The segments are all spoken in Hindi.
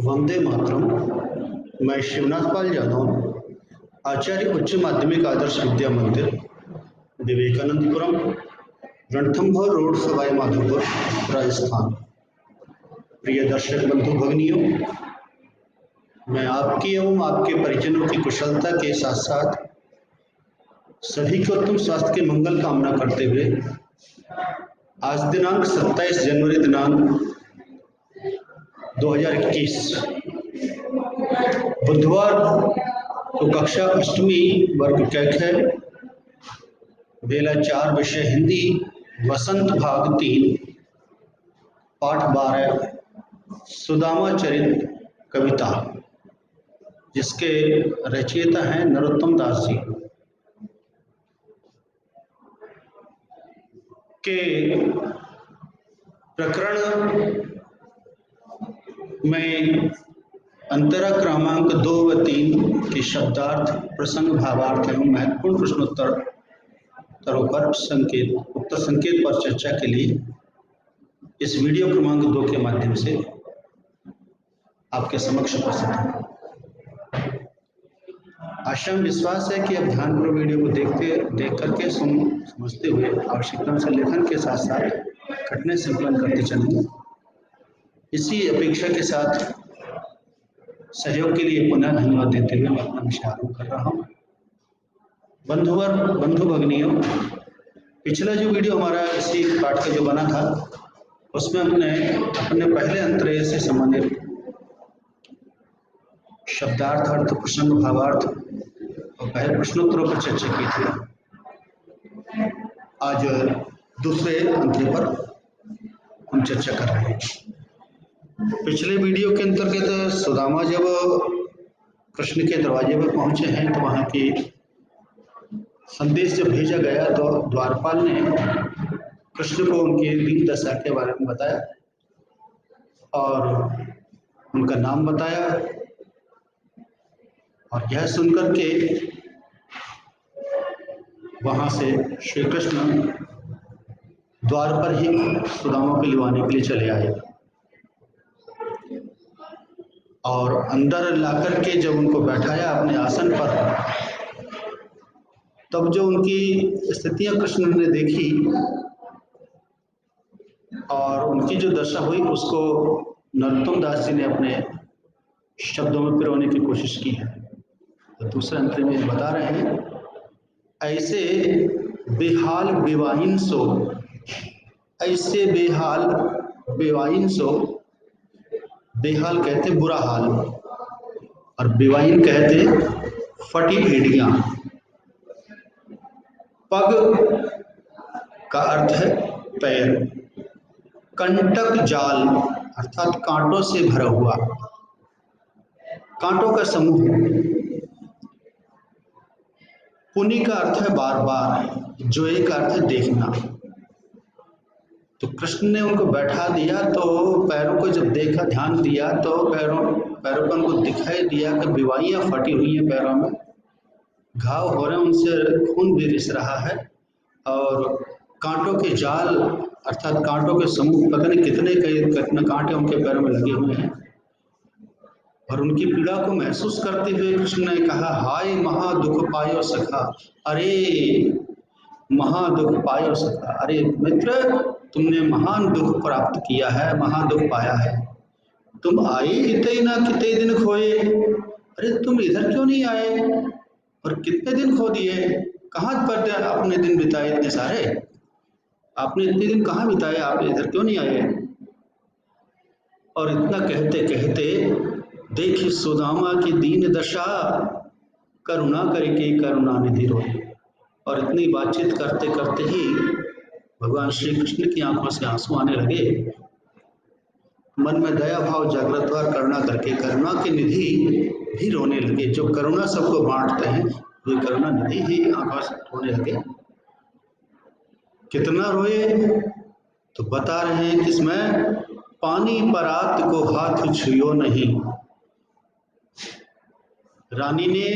वंदे मातरम। मैं शिवनाथ पाल यादव, आचार्य उच्च माध्यमिक आदर्श विद्या मंदिर, विवेकानंदपुरम, रणथंभौर रोड, सवाई माधोपुर, राजस्थान। प्रिय दर्शक बंधु भगिनियों, मैं आपकी एवं आपके परिजनों की कुशलता के साथ साथ सभी के उत्तम स्वास्थ्य के मंगल कामना करते हुए आज दिनांक 27 जनवरी दिनांक 2021 बुधवार को कक्षा अष्टमी वर्ग कैक है, बेला 4, विषय हिंदी, वसंत भाग 3, पाठ 12, सुदामा चरित कविता, जिसके रचयिता हैं नरोत्तम दास जी के प्रकरण में अंतरा क्रमांक 2 व 3 के शब्दार्थ, प्रसंग, भावार्थ एवं महत्वपूर्ण प्रश्नोत्तरों पर उत्तर संकेत पर चर्चा के लिए इस वीडियो क्रमांक 2 के माध्यम से आपके समक्ष उपस्थित हैं। आशा में विश्वास है कि आप ध्यानपूर्वक वीडियो को देख करके समझते हुए आवश्यकता से लेखन के साथ साथ कठिनाई संकलन करते चलेंगे। इसी अपेक्षा के साथ सहयोग के लिए पुनः धन्यवाद देते हुए मैं अपना विषय आरंभ कर रहा हूँ। बंधु भगिनियों, पिछला जो वीडियो हमारा इसी पाठ का जो बना था उसमें हमने अपने पहले अंतरेय से संबंधित शब्दार्थ, अर्थ, प्रसंग, भावार्थ और पहले प्रश्नोत्तरों पर चर्चा की थी। आज दूसरे अंतरे पर हम चर्चा कर रहे हैं। पिछले वीडियो के अंतर्गत सुदामा जब कृष्ण के दरवाजे पर पहुंचे हैं तो वहां की संदेश जब भेजा गया तो द्वारपाल ने कृष्ण को उनकी दीन दशा के बारे में बताया और उनका नाम बताया, और यह सुनकर के वहां से श्री कृष्ण द्वार पर ही सुदामा को लिवाने के लिए चले आए और अंदर लाकर के जब उनको बैठाया अपने आसन पर, तब जो उनकी स्थितियां कृष्ण ने देखी और उनकी जो दशा हुई उसको नरोत्तम दास जी ने अपने शब्दों में पिरोने की कोशिश की है। तो दूसरे अंतर में बता रहे हैं, ऐसे बेहाल बेवाहिन सो, ऐसे बेहाल बेवाहिन सो, बेहाल कहते बुरा हाल और बेवाहिन कहते फटी भेड़ियां। पग का अर्थ है पैर, कंटक जाल अर्थात कांटों से भरा हुआ, कांटों का समूह। पुनि का अर्थ है बार बार, जोए का अर्थ है देखना। तो कृष्ण ने उनको बैठा दिया तो पैरों को जब देखा, ध्यान दिया तो पैरों को उनको दिखाई दिया कि बीवाइयाँ फटी हुई हैं, पैरों में घाव हो रहे हैं, उनसे खून भी रिस रहा है और कांटों के जाल अर्थात कांटों के समूह, पता नहीं कितने कांटे उनके पैरों में लगे हुए हैं। और उनकी पीड़ा को महसूस करते हुए कृष्ण ने कहा, हाय महा दुख पायो सखा, अरे महा दुख पायो सखा, अरे मित्र तुमने महान दुख प्राप्त किया है, महान दुख पाया है। तुम आए इतने ना कितने दिन खोए, अरे तुम इधर क्यों नहीं आए और कितने दिन खो दिए, कहाँ पर अपने दिन बिताए इतने सारे, आपने इतने दिन कहाँ बिताए, आप इधर क्यों नहीं आए। और इतना कहते कहते देखी सुदामा की दीन दशा, करुणा करके करुणा निधि रोए। और इतनी बातचीत करते करते ही भगवान श्री कृष्ण की आंखों से आंसू आने लगे, मन में दया भाव जागृत हुआ, करुणा करके करुणा की निधि भी रोने लगे। जो करुणा सबको बांटते हैं वे करुणा निधि ही आंखों से रोने लगे। कितना रोए तो बता रहे हैं किसमें, पानी परात को हाथ छुयो नहीं। रानी ने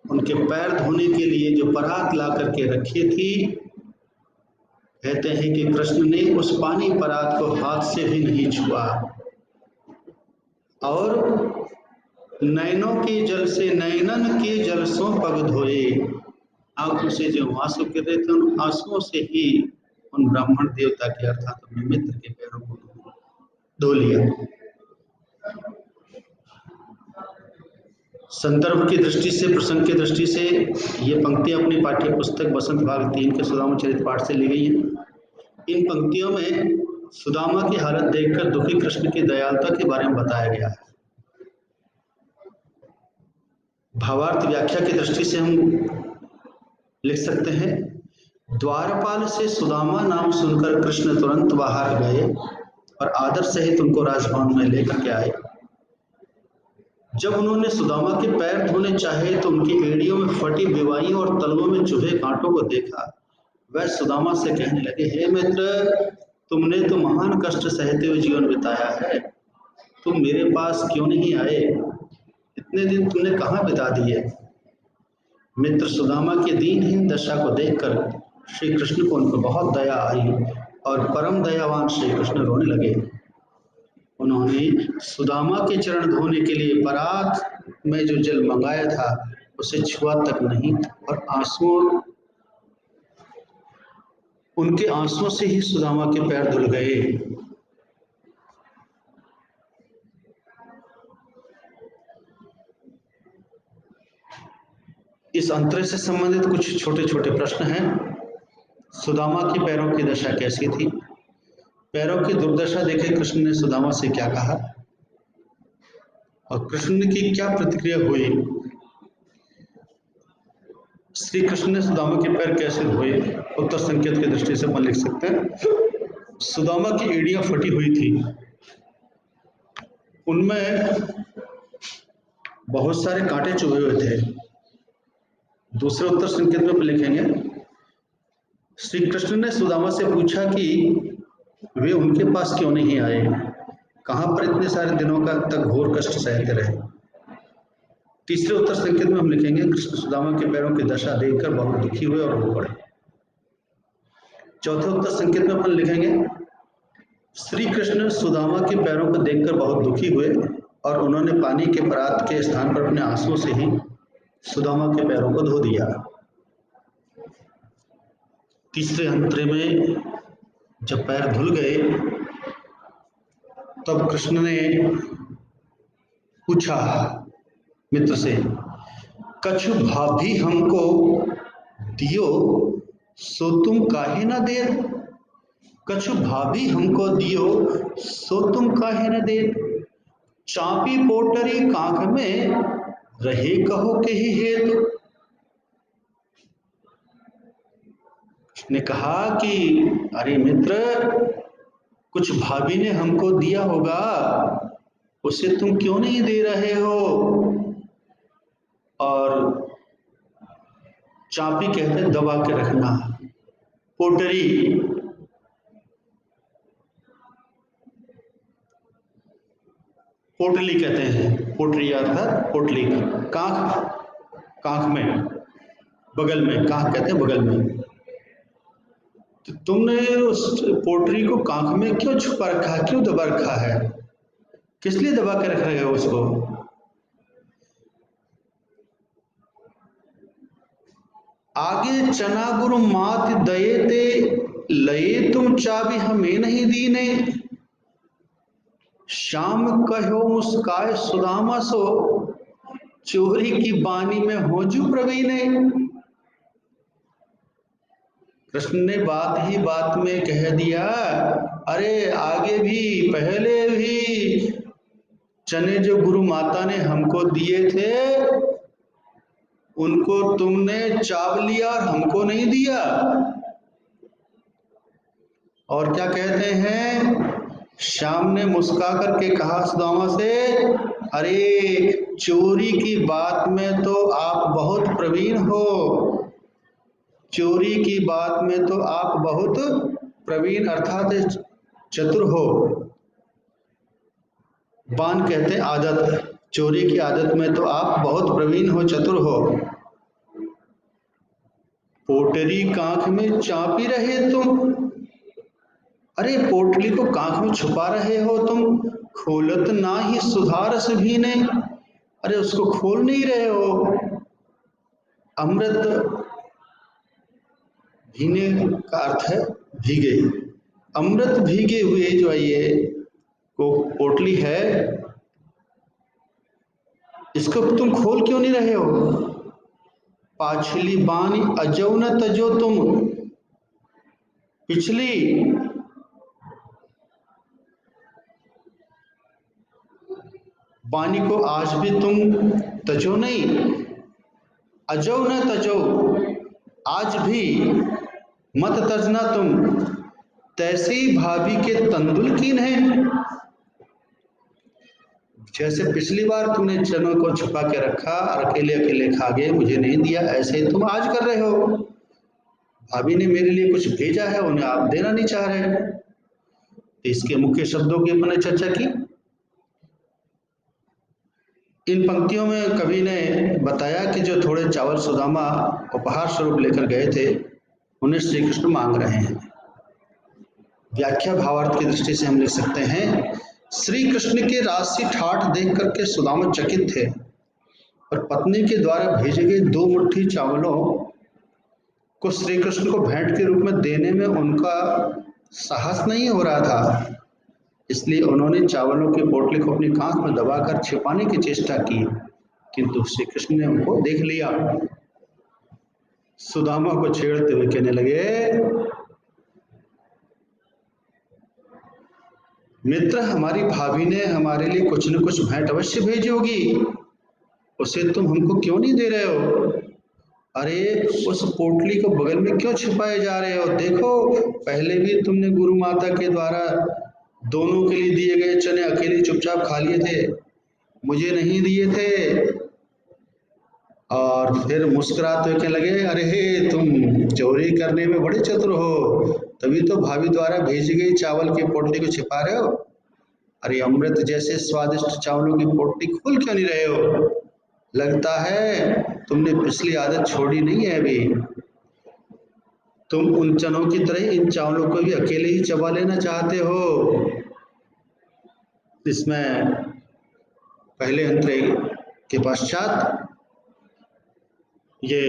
उनके पैर धोने के लिए जो परात ला करके रखी थी, कहते हैं कि कृष्ण ने उस पानी परात को हाथ से भी नहीं छुआ और नैनों के जल से, नैनन के जल सो पग धोए, आंखों से जो आंसू गिर रहे थे उन आंसुओं से ही उन ब्राह्मण देवता के अर्थात अपने मित्र के पैरों को धो लिया। संदर्भ की दृष्टि से, प्रसंग की दृष्टि से ये पंक्तियां अपनी पाठ्य पुस्तक बसंत भाग 3 के सुदामा चरित पाठ से ली गई हैं। इन पंक्तियों में सुदामा की हालत देखकर दुखी कृष्ण की दयालुता के बारे में बताया गया है। भावार्थ व्याख्या की दृष्टि से हम लिख सकते हैं, द्वारपाल से सुदामा नाम सुनकर कृष्ण तुरंत बाहर गए और आदर सहित उनको राजभवन में लेकर के आए। जब उन्होंने सुदामा के पैर धोने चाहे तो उनकी एड़ियों में फटी बिवाइयों और तलवों में चुभे कांटों को देखा। वह सुदामा से कहने लगे, हे मित्र, तुमने तो महान कष्ट सहते हुए जीवन बिताया है, तुम मेरे पास क्यों नहीं आए? इतने दिन तुमने कहाँ बिता दिए? मित्र सुदामा की दीनहीन दशा को देखकर श्री कृष्ण को उनको बहुत दया आई और परम दयावान श्री कृष्ण रोने लगे। उन्होंने सुदामा के चरण धोने के लिए परात में जो जल मंगाया था उसे छुआ तक नहीं और आंसुओं, उनके आंसुओं से ही सुदामा के पैर धुल गए। इस अंतरे से संबंधित कुछ छोटे छोटे प्रश्न हैं। सुदामा की पैरों की दशा कैसी थी? पैरों की दुर्दशा देखे कृष्ण ने सुदामा से क्या कहा और कृष्ण की क्या प्रतिक्रिया हुई? श्री कृष्ण ने सुदामा के पैर कैसे धोए? उत्तर संकेत की दृष्टि से अपन लिख सकते हैं, सुदामा की एड़ियां फटी हुई थी, उनमें बहुत सारे कांटे चुभे हुए थे। दूसरे उत्तर संकेत में लिखेंगे, श्री कृष्ण ने सुदामा से पूछा कि वे उनके पास क्यों नहीं आए, कहां पर इतने सारे दिनों का तक घोर कष्ट सहते रहे। तीसरे उत्तर संकेत में हम लिखेंगे, कृष्ण सुदामा के पैरों की दशा देखकर बहुत दुखी हुए और रो पड़े। चौथे उत्तर संकेत में अपन लिखेंगे, श्री कृष्ण सुदामा के पैरों को देखकर बहुत दुखी हुए और उन्होंने पानी के परात के स्थान पर अपने आंसुओं से ही सुदामा के पैरों को धो दिया। तीसरे अंतरे में जब पैर धुल गए तब कृष्ण ने पूछा मित्र से, कछु भाभी हमको दियो सो तुम काहे न दे? कछु भाभी हमको दियो सो तुम काहे न दे? चापी पोटरी कांख में रहे कहो के ही हेतु। ने कहा कि अरे मित्र, कुछ भाभी ने हमको दिया होगा, उसे तुम क्यों नहीं दे रहे हो? और चापी कहते हैं दबा के रखना, पोटरी पोटली कहते हैं, पोटरी अर्थात पोटली, कांख में, बगल में, कांख कहते हैं बगल में। तो तुमने उस पोटरी को कांख में क्यों छुपा रखा है, क्यों दबा रखा है, किस लिए दबा के रख रहे हो उसको? आगे चना गुरु मात दये ते लये तुम चाबी हमें नहीं दीने। श्याम कहो मुस्काए सुदामा सो चोरी की बानी में होजू प्रवीण। कृष्ण ने बात ही बात में कह दिया, अरे आगे भी पहले भी चने जो गुरु माता ने हमको दिए थे उनको तुमने चाव लिया और हमको नहीं दिया। और क्या कहते हैं, श्याम ने मुस्का करके कहा सुदामा से, अरे चोरी की बात में तो आप बहुत प्रवीण हो, चोरी की बात में तो आप बहुत प्रवीण अर्थात चतुर हो। बान कहते हैं आदत, चोरी की आदत में तो आप बहुत प्रवीण हो, चतुर हो। पोटरी कांख में चापी रहे तुम, अरे पोटली को कांख में छुपा रहे हो तुम, खोलत ना ही सुधारस भी ने, अरे उसको खोल नहीं रहे हो। अमृत भीने का अर्थ है भीगे, अमृत भीगे हुए जो है ये को पोटली है, इसको तुम खोल क्यों नहीं रहे हो। पाछली बानी अजो न तजो तुम, पिछली बानी को आज भी तुम तजो नहीं, अजो न तजो आज भी मत तजना तुम, तैसी भाभी के तंदुल कीन है। जैसे पिछली बार तुमने चनों को छुपा के रखा और अकेले अकेले खा गए, मुझे नहीं दिया, ऐसे ही तुम आज कर रहे हो। भाभी ने मेरे लिए कुछ भेजा है, उन्हें आप देना नहीं चाह रहे। तो इसके मुख्य शब्दों की अपने चर्चा की। इन पंक्तियों में कवि ने बताया कि जो थोड़े चावल सुदामा उपहार स्वरूप लेकर गए थे, उन्हें श्री कृष्ण मांग रहे हैं। व्याख्या भावार्थ की दृष्टि से हम लिख सकते हैं, श्री कृष्ण के राशि ठाठ देख करके सुदामा चकित थे, और पत्नी के द्वारा भेजे गए 2 मुट्ठी चावलों को श्री कृष्ण को भेंट के रूप में देने में उनका साहस नहीं हो रहा था। इसलिए उन्होंने चावलों की पोटली को अपनी कांख में दबाकर छिपाने की चेष्टा की, किंतु श्री कृष्ण ने उनको देख लिया। सुदामा को छेड़ते हुए कहने लगे, मित्र, हमारी भाभी ने हमारे लिए कुछ न कुछ भेंट अवश्य भेजी होगी, उसे तुम हमको क्यों नहीं दे रहे हो। अरे उस पोटली को बगल में क्यों छिपाए जा रहे हो। देखो, पहले भी तुमने गुरु माता के द्वारा दोनों के लिए दिए गए चने अकेले चुपचाप खा लिए थे, मुझे नहीं दिए थे। और फिर मुस्कुराते हुए कहने लगे, अरे हे, तुम चोरी करने में बड़े चतुर हो, तभी तो भाभी द्वारा भेजी गई चावल की पोटली को छिपा रहे हो। अरे अमृत जैसे स्वादिष्ट चावलों की पोटली खोल क्यों नहीं रहे हो। लगता है तुमने पिछली आदत छोड़ी नहीं है अभी, तुम उन चनों की तरह इन चावलों को भी अकेले ही चबा लेना चाहते हो। इसमें पहले अंतरे के पश्चात ये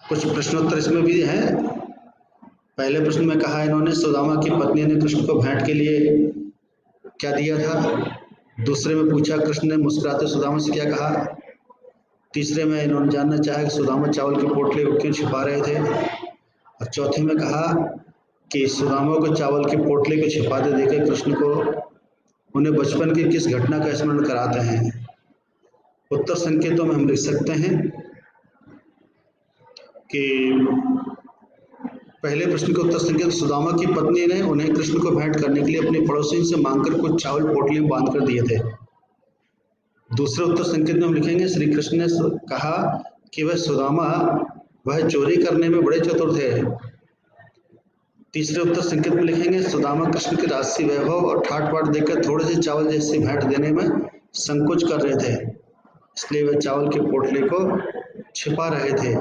कुछ प्रश्नोत्तर इसमें भी हैं। पहले प्रश्न में कहा इन्होंने, सुदामा की पत्नी ने कृष्ण को भेंट के लिए क्या दिया था। दूसरे में पूछा, कृष्ण ने मुस्कुराते सुदामा से क्या कहा। तीसरे में इन्होंने जानना चाहा कि सुदामा चावल की पोटली को क्यों छिपा रहे थे। और चौथे में कहा कि सुदामा को चावल की पोटली को छिपाते देकर कृष्ण को उन्हें बचपन की किस घटना का स्मरण कराते हैं। उत्तर संकेतों में हम लिख सकते हैं कि पहले प्रश्न के उत्तर संकेत, सुदामा की पत्नी ने उन्हें कृष्ण को भेंट करने के लिए अपनी पड़ोसी से मांगकर कुछ चावल पोटली में बांध कर दिए थे। दूसरे उत्तर संकेत में हम लिखेंगे, श्री कृष्ण ने कहा कि वह चोरी करने में बड़े चतुर थे। तीसरे उत्तर संकेत में लिखेंगे, सुदामा कृष्ण के राजसी वैभव और ठाट बाट देकर थोड़े से चावल जैसी भेंट देने में संकोच कर रहे थे, इसलिए वह चावल की पोटली को छिपा रहे थे।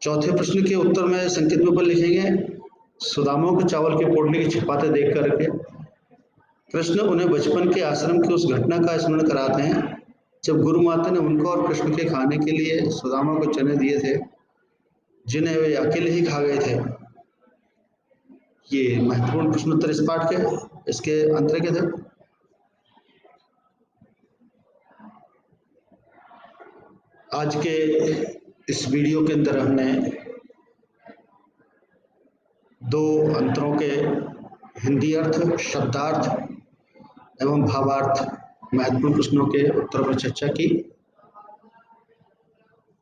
चौथे प्रश्न के उत्तर में संकेत में ऊपर लिखेंगे, सुदामा को चावल की पोटली को छिपाते देख करके कृष्ण उन्हें बचपन के आश्रम की उस घटना का स्मरण कराते हैं जब गुरु माता ने उनको और कृष्ण के खाने के लिए सुदामा को चने दिए थे, जिन्हें वे अकेले ही खा गए थे। ये महत्वपूर्ण प्रश्नोत्तर इस पाठ के इसके अंतर्गत है। आज के इस वीडियो के अंदर हमने 2 अंतरों के हिंदी अर्थ, शब्दार्थ एवं भावार्थ महत्वपूर्ण प्रश्नों के उत्तर पर चर्चा की।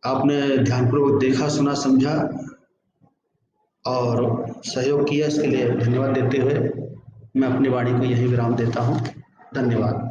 आपने ध्यानपूर्वक देखा, सुना, समझा और सहयोग किया, इसके लिए धन्यवाद देते हुए मैं अपनी वाणी को यहीं विराम देता हूँ। धन्यवाद।